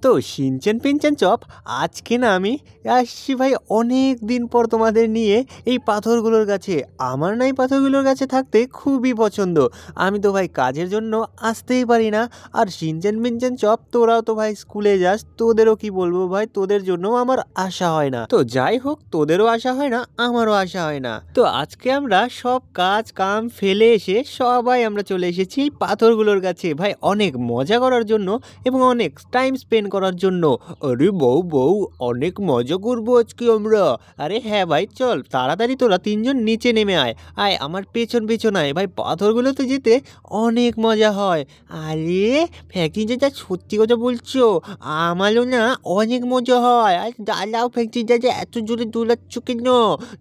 তো Shin-chan পিনচেন chop, আজকে না আমি আসছি ভাই অনেক দিন পর তোমাদের নিয়ে এই পাথরগুলোর কাছে। আমার না এই পাথরগুলোর কাছে থাকতে খুবই পছন্দ। আমি তো ভাই কাজের জন্য আসতেই পারি না। আর শিনচেন পিনচেন চপ, তোরাও তো ভাই স্কুলে যাস, তোদেরও কি বলবো ভাই, তোদের জন্য আমার আসা হয় না। তো যাই হোক, তোদেরও আসা হয় না, আমারও আসা হয় না। তো আজকে আমরা সব কাজ কাম ফেলে এসে সবাই আমরা চলে এসেছি এই পাথরগুলোর কাছে ভাই, অনেক মজা করার জন্য এবং অনেক টাইম স্পেন্ড করার জন্য। আরে বউ বউ, অনেক মজা করবো আজকে আমরা। আরে হ্যাঁ ভাই, চল তাড়াতাড়ি তোরা তিনজন নিচে নেমে আয়। আয় আমার পেছন পেছন আয় ভাই, পাথরগুলোতে যেতে অনেক মজা হয়। আরে ফ্যাঁকি যা সত্যি কথা বলছো, আমারও না অনেক মজা হয়। আর দাঁড়াও ফ্যাঁকি যা, এত জোরে দৌড়াচ্ছ কেন?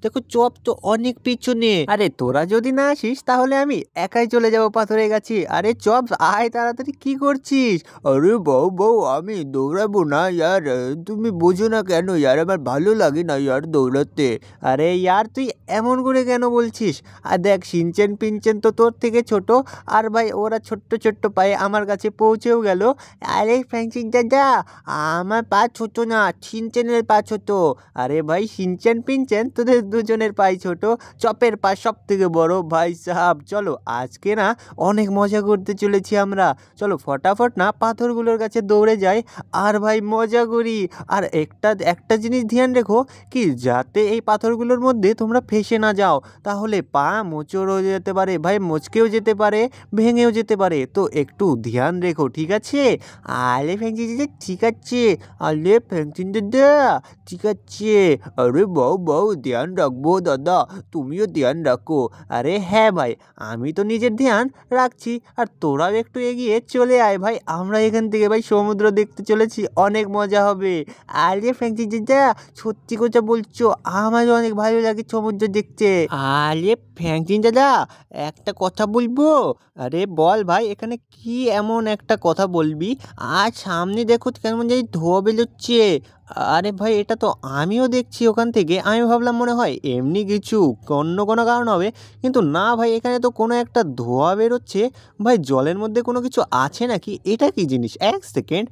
দেখো চপ তো অনেক পিছনে। আরে তোরা যদি না আসিস তাহলে আমি একাই চলে যাবো পাথরের কাছে। আরে চপ আয় তাড়াতাড়ি, কি করছিস? আরে বউ বউ, আমি দৌড়াবো না ইয়ার, তুমি বোঝো না কেন ইয়ার, আমার ভালো লাগে না ইয়ার দৌড়াতে। আরে ইয়ার তুই এমন করে কেন বলছিস? আর দেখ শিনচেন পিনচেন তো তোর থেকে ছোট, আর ভাই ওরা ছোট্ট ছোট্ট পায়ে আমার কাছে পৌঁছেও গেল। আরে ফ্যাংচিন দাদা, আমার পা ছোট না, শিনচেনের পা ছোট। আরে ভাই শিনচেন পিনচেন তোদের দুজনের পাই ছোট, চপের পা সব থেকে বড় ভাই সাহাব। চলো আজকে না অনেক মজা করতে চলেছি আমরা। চলো ফটাফট না পাথরগুলোর কাছে দৌড়ে যাই আর ভাই মজা করি। আর একটা জিনিস ধ্যান রেখো, কি যাতে এই পাথরগুলোর মধ্যে তোমরা ফেসে না যাও, তাহলে পা মোচড় হয়ে যেতে পারে ভাই, মচকেও যেতে পারে, ভেঙেও যেতে পারে। তো একটু ধ্যান রেখো, ঠিক আছে? আরে ফ্যাংচি দাদা ঠিক আছে, আরে ফ্যাংচি দাদা ঠিক আছে। আরে বউ বউ, ধ্যান রাখবো দাদা, তুমিও ধ্যান রাখো। আরে হ্যাঁ ভাই, আমি তো নিজের ধ্যান রাখছি, আর তোরাও একটু এগিয়ে চলে আয় ভাই, আমরা এখান থেকে ভাই সমুদ্র দেখতে চলেছি, অনেক মজা হবে। আরে ফ্যাংচি দাদা সত্যি কথা বলছো, আমারও অনেক ভালো লাগে সমুদ্র দেখতে। আরে ফ্যাংচি দাদা একটা কথা বলবো? আরে বল ভাই, এখানে কি এমন একটা কথা বলবি? আর সামনে দেখো কেমন জানি ধোঁয়া বেরোচ্ছে। আরে ভাই এটা তো আমিও দেখছি ওখান থেকে, আমি ভাবলাম মনে হয় এমনি কিছু অন্য কোনো কারণ হবে, কিন্তু না ভাই, এখানে তো কোনো একটা ধোঁয়া বেরোচ্ছে। ভাই জলের মধ্যে কোনো কিছু আছে নাকি? এটা কি জিনিস? এক সেকেন্ড,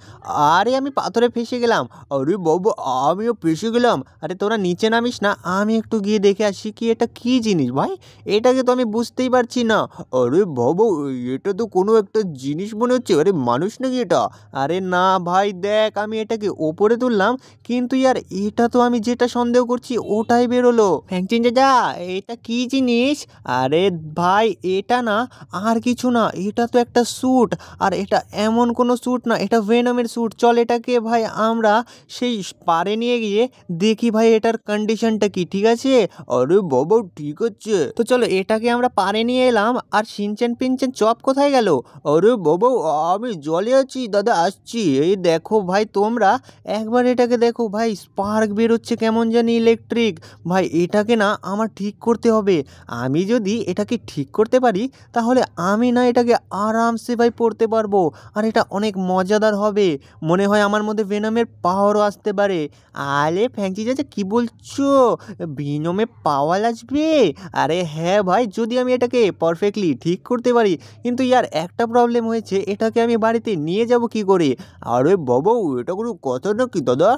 আরে আমি পাথরে ফেসে গেলাম। আরে বাবু, আমিও ফেসে গেলাম। আরে তোরা নিচে নামিস না, আমি একটু গিয়ে দেখে আসি কি এটা কি জিনিস ভাই, এটাকে তো আমি বুঝতেই পারছি না। আরে বাবু, এটা তো কোনো একটা জিনিস মনে হচ্ছে, আরে মানুষ নাকি এটা? আরে না ভাই দেখ, আমি এটাকে ওপরে তুললাম, কিন্তু ইয়ার এটা তো আমি যেটা সন্দেহ করছি ওটাই বেরোলো। ফ্যাংচিন দাদা এটা কি জিনিস? আরে ভাই এটা না আর কিছু না, এটা তো একটা স্যুট। আর এটা এমন কোনো স্যুট না, এটা ভেনমের স্যুট। চল এটাকে ভাই আমরা সেই পারে নিয়ে গিয়ে দেখি ভাই এটার কন্ডিশনটা কি, ঠিক আছে? আরে বাবা ঠিক আছে, তো চলো এটাকে আমরা পারে নিয়ে এলাম। আর শিনচেন পিনচেন চপ কোথায় গেল? আরে বাবা, আমি জলে আছি দাদা, আসছি। এই দেখো ভাই তোমরা একবার এটাকে দেখো ভাই, স্পার্ক বেরোচ্ছে কেমন জানি ইলেকট্রিক। ভাই এটাকে না আমার ঠিক করতে হবে। আমি যদি এটাকে ঠিক করতে পারি তাহলে আমি না এটাকে আরামসে ভাই পড়তে পারবো, আর এটা অনেক মজাদার হবে। মনে হয় আমার মধ্যে ভেনমের পাওয়ারও আসতে পারে। আরে ফ্যাংচি চাচা কি বলছো, ভেনমে পাওয়ার আসবে? আরে হ্যাঁ ভাই, যদি আমি এটাকে পারফেক্টলি ঠিক করতে পারি। কিন্তু ইয়ার একটা প্রবলেম হয়েছে, এটাকে আমি বাড়িতে নিয়ে যাব কি করে? আরে বাবা, এটা কোনো কথা নাকি দাদা?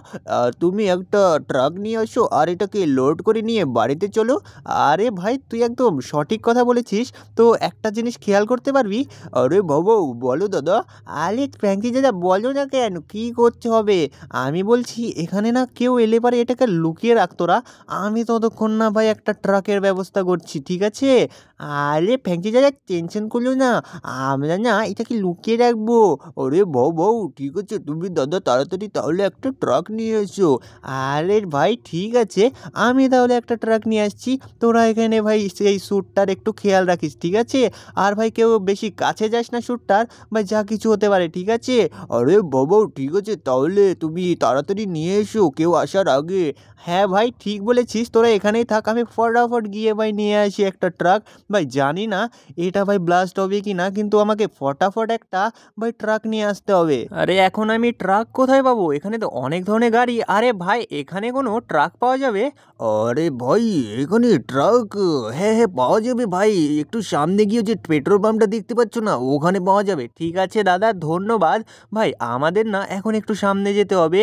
তুমি একটা ট্রাক নিয়ে আসো আর এটাকে লোড করে নিয়ে বাড়িতে চলো। আরে ভাই তুই একদম সঠিক কথা বলেছিস, তো একটা জিনিস খেয়াল করতে পারবি? আরে বাবা বলো দাদা। আরে ফ্র্যাঙ্কি দাদা বলো না কেন, কী করতে হবে? আমি বলছি এখানে না কেউ এলে পারে এটাকে লুকিয়ে রাখতোরা, আমি ততক্ষণ না ভাই একটা ট্রাকের ব্যবস্থা করছি, ঠিক আছে? আরে ফ্র্যাঙ্কি দাদা টেনশন করলো না, আমরা না এটাকে লুকিয়ে রাখবো। আরে বউ বউ ঠিক আছে, তুমি দাদা তাড়াতাড়ি তাহলে একটা ট্রাক নিয়ে এসো। আরে ভাই ঠিক আছে, আমি তাহলে একটা ট্রাক নিয়ে আসছি। তোরা এখানে ভাই সেই স্যুটটার একটু খেয়াল রাখিস, ঠিক আছে? আর ভাই কেউ বেশি কাছে যাস না স্যুটটার, ভাই যা কিছু হতে পারে, ঠিক আছে? আরে বাবা ঠিক আছে, তাহলে তুমি তাড়াতাড়ি নিয়ে এসো কেউ আসার আগে। হ্যাঁ ভাই ঠিক বলেছিস, তোরা এখানেই থাক, আমি ফটাফট গিয়ে ভাই নিয়ে আসি একটা ট্রাক। ভাই জানি না এটা ভাই ব্লাস্ট হবে কি না, কিন্তু আমাকে ফটাফট একটা ভাই ট্রাক নিয়ে আসতে হবে। আরে এখন আমি ট্রাক কোথায় পাবো? এখানে তো অনেক ধরনের এখানে গাড়ি। আরে ভাই এখানে কোনো ট্রাক পাওয়া যাবে? আরে ভাই এখানে ট্রাক, হ্যাঁ হ্যাঁ পাওয়া যাবে ভাই, একটু সামনে গিয়ে যে পেট্রোল পাম্পটা দেখতে পাচ্ছ না ওখানে পাওয়া যাবে। ঠিক আছে দাদা, ধন্যবাদ। ভাই আমাদের না এখন একটু সামনে যেতে হবে,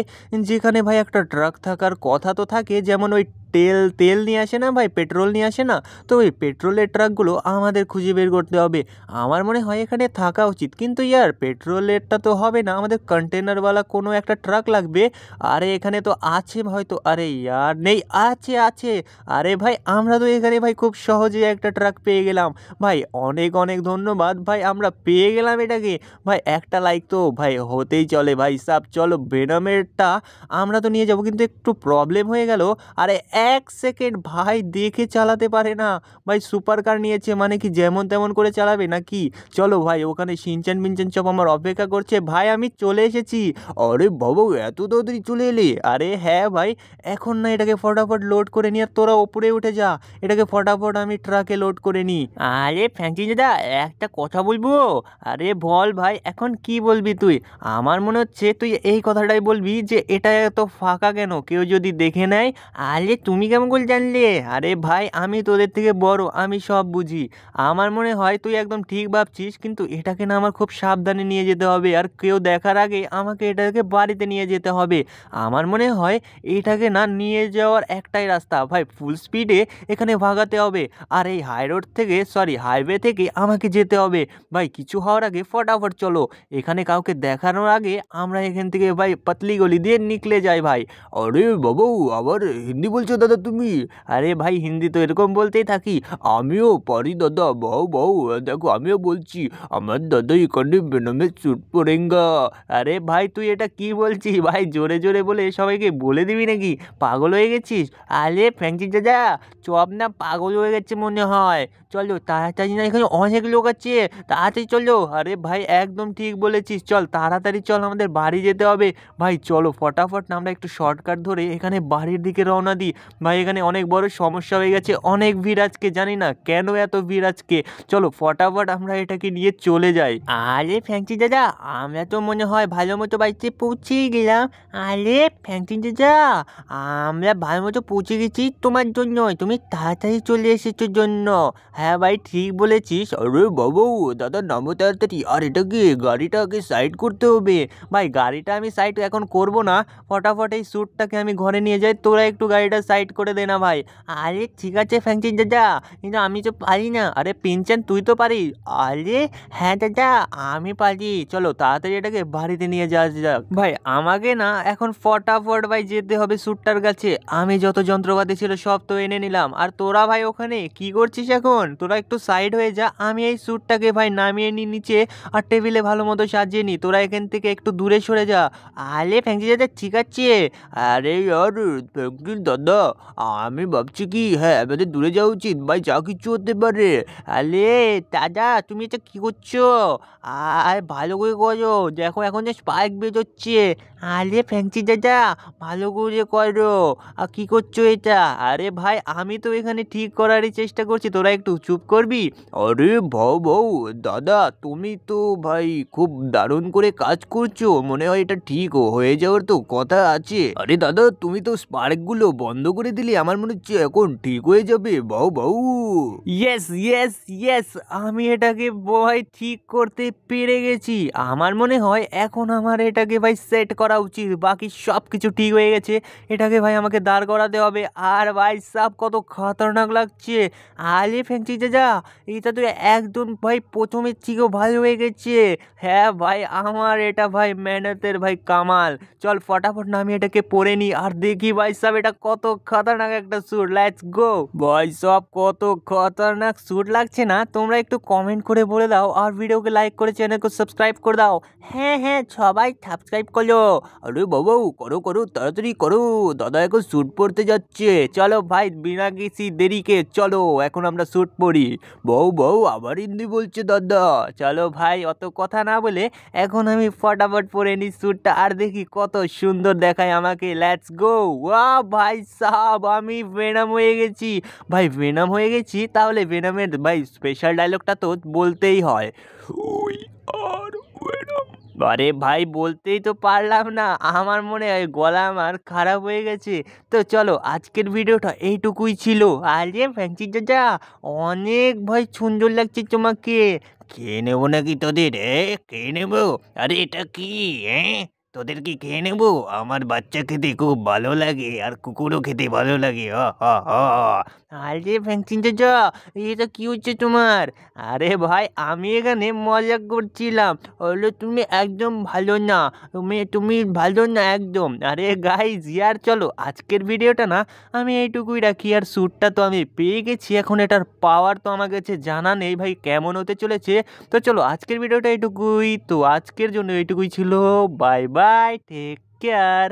যেখানে ভাই একটা ট্রাক থাকার কথা তো থাকে, যেমন ওই তেল তেল নিয়ে আসে না ভাই, পেট্রোল নিয়ে আসে না, তো ওই পেট্রোলের ট্রাকগুলো আমাদের খুঁজে বের করতে হবে। আমার মনে হয় এখানে থাকা উচিত, কিন্তু ইয়ার পেট্রোলেরটা তো হবে না, আমাদের কন্টেনারওয়ালা কোনো একটা ট্রাক লাগবে। আরে এখানে তো আছে হয়তো, আরে ইয়ার নেই, আছে আছে। আরে ভাই আমরা তো এখানে ভাই খুব সহজে একটা ট্রাক পেয়ে গেলাম। ভাই অনেক অনেক ধন্যবাদ ভাই, আমরা পেয়ে গেলাম এটাকে। ভাই একটা লাইক তো ভাই হতেই চলে ভাই সাব। চলো ভেনমেরটা আমরা তো নিয়ে যাব, কিন্তু একটু প্রবলেম হয়ে গেল। আরে এক সেকেন্ড ভাই, দেখে চালাতে পারে না ভাই, সুপার কার নিয়েছে মানে কি যেমন তেমন করে চালাবে নাকি? চলো ভাই, ওখানে সিনচান মিনচান সব আমার অপেক্ষা করছে। ভাই আমি চলে এসেছি। আরে বাবা এত তাড়াতাড়ি চলে এলি? আরে হ্যাঁ ভাই, এখন না এটাকে ফটাফট লোড করে নিয়ে তোরা ওপরে উঠে যা, এটাকে ফটাফট আমি ট্রাকে লোড করে নিই। আরে ফ্যাংচি দাদা একটা কথা বলবো? আরে বল ভাই, এখন কি বলবি তুই? আমার মনে হচ্ছে তুই এই কথাটাই বলবি যে এটা এত ফাঁকা কেন, কেউ যদি দেখে নেয়। আরে তুমি কেমন করে জানলে? আরে ভাই আমি তোদের থেকে বড়, আমি সব বুঝি। আমার মনে হয় তুই একদম ঠিক ভাবছিস, কিন্তু এটাকে না আমার খুব সাবধানে নিয়ে যেতে হবে, আর কেউ দেখার আগে আমাকে এটাকে বাড়িতে নিয়ে যেতে হবে। আমার মনে হয় এটাকে না নিয়ে যাওয়ার একটাই রাস্তা ভাই, ফুল স্পিডে এখানে ভাগাতে হবে, আর এই হাই রোড থেকে সরি হাইওয়ে থেকে আমাকে যেতে হবে। ভাই কিছু হওয়ার আগে ফটাফট চলো, এখানে কাউকে দেখানোর আগে আমরা এখান থেকে ভাই পাতলি গলি দিয়ে নিকলে যাই ভাই। আরে বাবু আবার হিন্দি বলছো দাদা তুমি? আরে ভাই হিন্দি তো এরকম বলতেই থাকি। আমিও পারি দাদা, বাউ বাউ, দেখো আমিও বলছি, আমার দাদা এখানে বেনামে স্যুট পরেঙ্গা। আরে ভাই তুই এটা কি বলছিস ভাই? জোরে জোরে বলে সবাইকে বলে দিবি নাকি? পাগল হয়ে গেছিস? আরে ফ্যাংচি দাদা চপ না পাগল হয়ে গেছে মনে হয়। চলো তাড়াতাড়ি, না এখানে অনেক লোক আছে, তাড়াতাড়ি চলো। আরে ভাই একদম ঠিক বলেছিস, চল তাড়াতাড়ি চল, আমাদের বাড়ি যেতে হবে। ভাই চলো ফটাফট না আমরা একটু শর্টকাট ধরে এখানে বাড়ির দিকে রওনা দিই। ভাই এখানে অনেক বড় সমস্যা হয়ে গেছে, অনেক ভিড় আজকে, জানি না কেন এত ভিড় আজকে। চলো ফটাফট আমরা এটাকে নিয়ে চলে যাই। আরে ফ্যাংচি দাদা আমরা তো মনে হয় ভালো মতো বাড়িতে পৌঁছেই গেলাম। আরে ফ্যাংচি দাদা আমরা ভালো মতো পৌঁছে গেছি তোমার জন্য, তুমি তাড়াতাড়ি চলে এসেছো জন্য। হ্যাঁ ভাই ঠিক বলেছিস। আরে বাবু দাদা নামো তাড়াতাড়ি, আর এটাকে গাড়িটাকে সাইড করতে হবে। ভাই গাড়িটা আমি সাইড এখন করব না, ফটাফট এই স্যুটটাকে আমি ঘরে নিয়ে যাই, তোরা একটু গাড়িটা সাইড করে দে না ভাই। আরে ঠিক আছে ফ্যাংচি দাদা, কিন্তু আমি তো পারি না। আরে পিনচান তুই তো পারিস। আরে হ্যাঁ দাদা আমি পারি, চলো তাড়াতাড়ি এটাকে বাড়িতে নিয়ে যাওয়া যাক। ভাই আমাকে না এখন ফটাফট ভাই যেতে হবে স্যুটটার কাছে। আমি যত যন্ত্রপাতি ছিল সব তো এনে নিলাম, আর তোরা ভাই ওখানে কি করছিস এখন? তোরা একটু সাইড হয়ে যা, আমি এই স্যুটটাকে ভাই নামিয়ে নিই নিচে, আর টেবিলে ভালো মতো সাজিয়ে নিই। তোরা এখান থেকে একটু দূরে সরে যা। আরে ফ্যাংচি দাদা ঠিক আছে। আরে আর ফ্যাংকির দাদা, আমি ভাবছি কি, হ্যাঁ আমাদের দূরে যাওয়া উচিত ভাই, যা কিছু হতে পারে। আরে দাদা তুমি এটা কি করছো? আর ভালো করে করো, দেখো এখন যে স্পাইক বেরোচ্ছে। আরে ফ্যাংচি দাদা ভালো করে করো, আর কি করছো এটা? আরে ভাই আমি তো এখানে ঠিক করারই চেষ্টা করছি, তোরা একটু চুপ করবি? আরে ভাও ভাও দাদা, তুমি তো ভাই খুব দারুণ করে কাজ করছো, মনে হয় এটা ঠিক হয়ে যাওয়ার তো কথা আছে। আরে দাদা তুমি তো স্পার্কগুলো বন্ধ করে দিলে, আমার মনে হচ্ছে এখন ঠিক হয়ে যাবে। বাউ বাউ। ইয়েস ইয়েস ইয়েস, আমি এটাকে ভাই ঠিক করতে পেরে গেছি। আমার মনে হয় এখন আমার এটাকে ভাই সেট করা উচিত, বাকি সব কিছু ঠিক হয়ে গেছে। এটাকে ভাই আমাকে দাঁড় করাতে হবে। আর ভাই সব কত খতরনাক লাগছে। আরে ফ্যাংচি যা, এটা তো একদম ভাই প্রথমের থেকেও ভালো হয়ে গেছে। হ্যাঁ ভাই আমার এটা ভাই মেহনতের ভাই কামাল। চল ফটাফট না আমি এটাকে পরে নিই, আর দেখি ভাই সব এটা কত খতরনাক একটা স্যুট। লেটস গো ভাই, সব কত খতরনাক স্যুট লাগছে না? তোমরা একটু কমেন্ট করে বলে দাও, আর ভিডিওকে লাইক করে চ্যানেলকে সাবস্ক্রাইব করে দাও। হ্যাঁ হ্যাঁ সবাই সাবস্ক্রাইব করো। আরে বাবু করো করো তাড়াতাড়ি করো, দাদা এখন স্যুট পরতে যাচ্ছে। চলো ভাই বিনা কিছু দেরিকে চলো এখন আমরা স্যুট পরি। বউ বউ আবার হিন্দি বলছে দাদা। চলো ভাই অত কথা না বলে এখন আমি ফটাফট পরে নিই স্যুটটা, আর দেখি কত সুন্দর দেখায় আমাকে। Let's go. ওয়াও ভাই সাব আমি ভেনম হয়ে গেছি। ভাই ভেনম হয়ে গেছি, তাহলে ভেনমের ভাই স্পেশাল ডায়লগটা তো বলতেই হয়। We are venom. আরে ভাই বলতেই তো পারলাম না, আমার মনে হয় গলা আমার খারাপ হয়ে গেছে। তো চলো আজকের ভিডিওটা এইটুকুই ছিল। আরে ফ্যান্সি চাচা, অনেক ভাই সুন্দর লাগছে তোমাকে। খেয়ে নেবো নাকি তোদের? খেয়ে নেবো? আরে এটা কি? তোদের কি খেয়ে নেবো? আমার বাচ্চা খেতে খুব ভালো লাগে, আর কুকুরও খেতে ভালো লাগে। আরে ফ্যান্সি চাচা, এটা কি হচ্ছে তোমার? আরে ভাই আমি এখানে মজা করছিলাম। হলো তুমি একদম ভালো না, তুমি ভালো না একদম। আরে গাইজ ইয়ার চলো আজকের ভিডিওটা না আমি এইটুকুই রাখি। আর স্যুটটা তো আমি পেয়ে গেছি, এখন এটার পাওয়ার তো আমার কাছে জানা নেই ভাই কেমন হতে চলেছে। তো চলো আজকের ভিডিওটা এইটুকুই, তো আজকের জন্য এইটুকুই ছিল। Bye bye, take care.